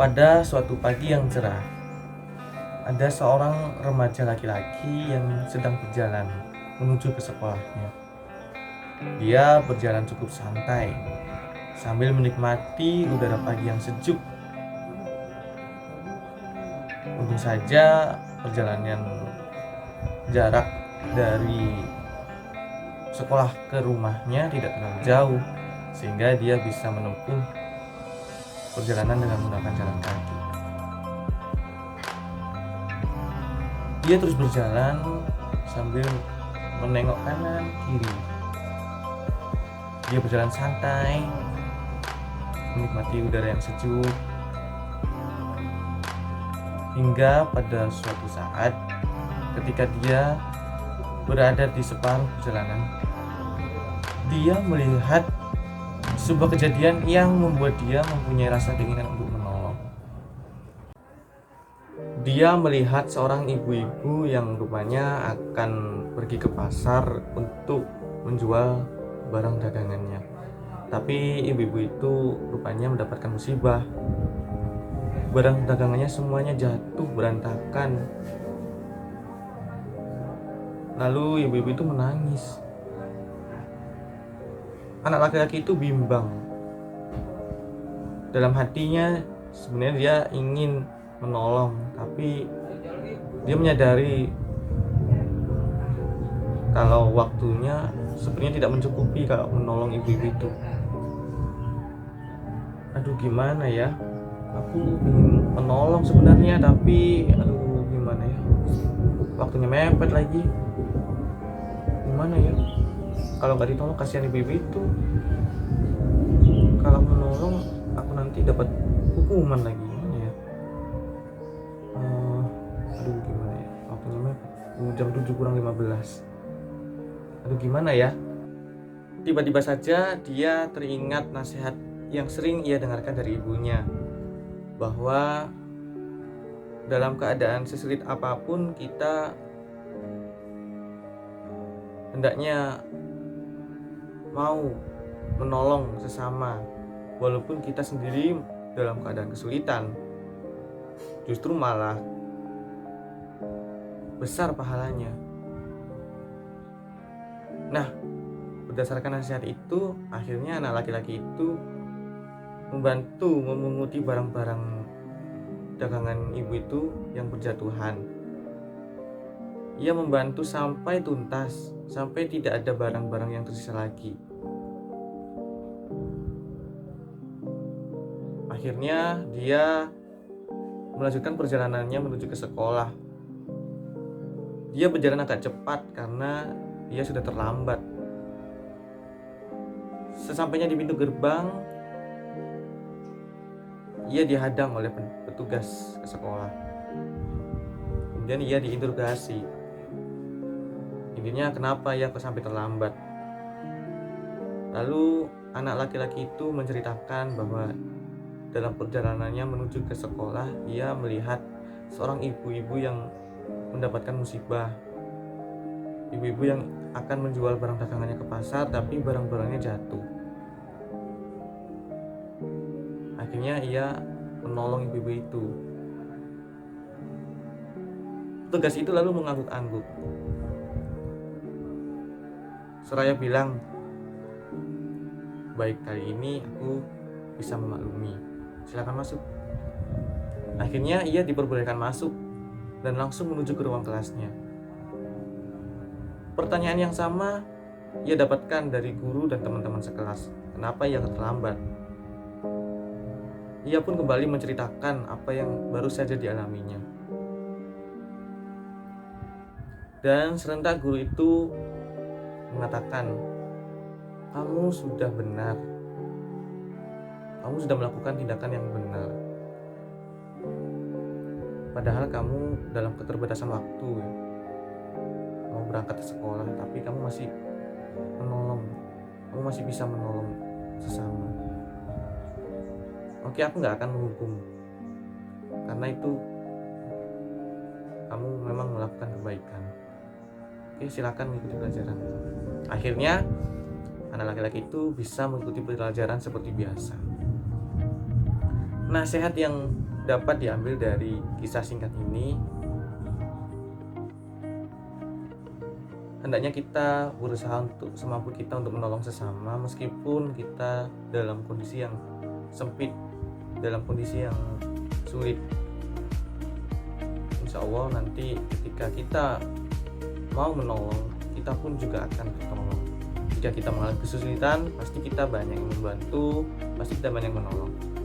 Pada suatu pagi yang cerah, ada seorang remaja laki-laki yang sedang berjalan menuju ke sekolahnya. Dia berjalan cukup santai sambil menikmati udara pagi yang sejuk. Untung saja perjalanan jarak dari sekolah ke rumahnya tidak terlalu jauh, sehingga dia bisa menempuh perjalanan dengan menggunakan jalan kaki. Dia terus berjalan sambil menengok kanan kiri. Dia berjalan santai, menikmati udara yang sejuk, hingga pada suatu saat ketika dia berada di separuh perjalanan, dia melihat sebuah kejadian yang membuat dia mempunyai rasa keinginan untuk menolong. Dia melihat seorang ibu-ibu yang rupanya akan pergi ke pasar untuk menjual barang dagangannya. Tapi ibu-ibu itu rupanya mendapatkan musibah. Barang dagangannya semuanya jatuh berantakan. Lalu ibu-ibu itu menangis. Anak laki-laki itu bimbang. Dalam hatinya sebenarnya dia ingin menolong, tapi dia menyadari kalau waktunya sebenarnya tidak mencukupi kalau menolong ibu-ibu itu. Aduh, gimana ya? Aku ingin menolong sebenarnya, tapi aduh gimana ya? Waktunya mepet lagi. Gimana ya? Kalau nggak ditolong kasihan ibu-ibu itu. Kalau menolong aku nanti dapat hukuman lagi. Gimana ya? Aduh gimana ya? Waktunya mepet. Jam 7 kurang 15. Aduh gimana ya? Tiba-tiba saja dia teringat nasihat yang sering ia dengarkan dari ibunya, bahwa dalam keadaan sesulit apapun kita hendaknya mau menolong sesama, walaupun kita sendiri dalam keadaan kesulitan. Justru malah besar pahalanya. Nah, berdasarkan nasihat itu, akhirnya anak laki-laki itu membantu memunguti barang-barang dagangan ibu itu yang berjatuhan. Ia membantu sampai tuntas, sampai tidak ada barang-barang yang tersisa lagi. Akhirnya dia melanjutkan perjalanannya menuju ke sekolah. Dia berjalan agak cepat karena dia sudah terlambat. Sesampainya di pintu gerbang, ia dihadang oleh petugas ke sekolah. Kemudian ia diinterogasi. Intinya kenapa ia kok sampai terlambat. Lalu anak laki-laki itu menceritakan bahwa dalam perjalanannya menuju ke sekolah, ia melihat seorang ibu-ibu yang mendapatkan musibah. Ibu-ibu yang akan menjual barang dagangannya ke pasar, tapi barang-barangnya jatuh. Akhirnya ia menolong ibu-ibu itu. Petugas itu lalu mengangguk-angguk. Seraya bilang, baik, kali ini aku bisa memaklumi. Silakan masuk. Akhirnya ia diperbolehkan masuk dan langsung menuju ke ruang kelasnya. Pertanyaan yang sama ia dapatkan dari guru dan teman-teman sekelas. Kenapa ia terlambat? Ia pun kembali menceritakan apa yang baru saja dialaminya. Dan serentak guru itu mengatakan, kamu sudah benar. Kamu sudah melakukan tindakan yang benar. Padahal kamu dalam keterbatasan waktu ya. Mau berangkat ke sekolah, tapi kamu masih menolong. Kamu masih bisa menolong sesama. Oke, aku gak akan menghukum, karena itu kamu memang melakukan kebaikan. Oke, silakan mengikuti pelajaran. Akhirnya anak laki-laki itu bisa mengikuti pelajaran seperti biasa. nasihat yang dapat diambil dari kisah singkat ini, hendaknya kita berusaha untuk semampu kita untuk menolong sesama meskipun kita dalam kondisi yang sempit, dalam kondisi yang sulit. Insya Allah nanti ketika kita mau menolong, kita pun juga akan tertolong. Jika kita mengalami kesulitan, pasti kita banyak yang membantu, pasti kita banyak menolong.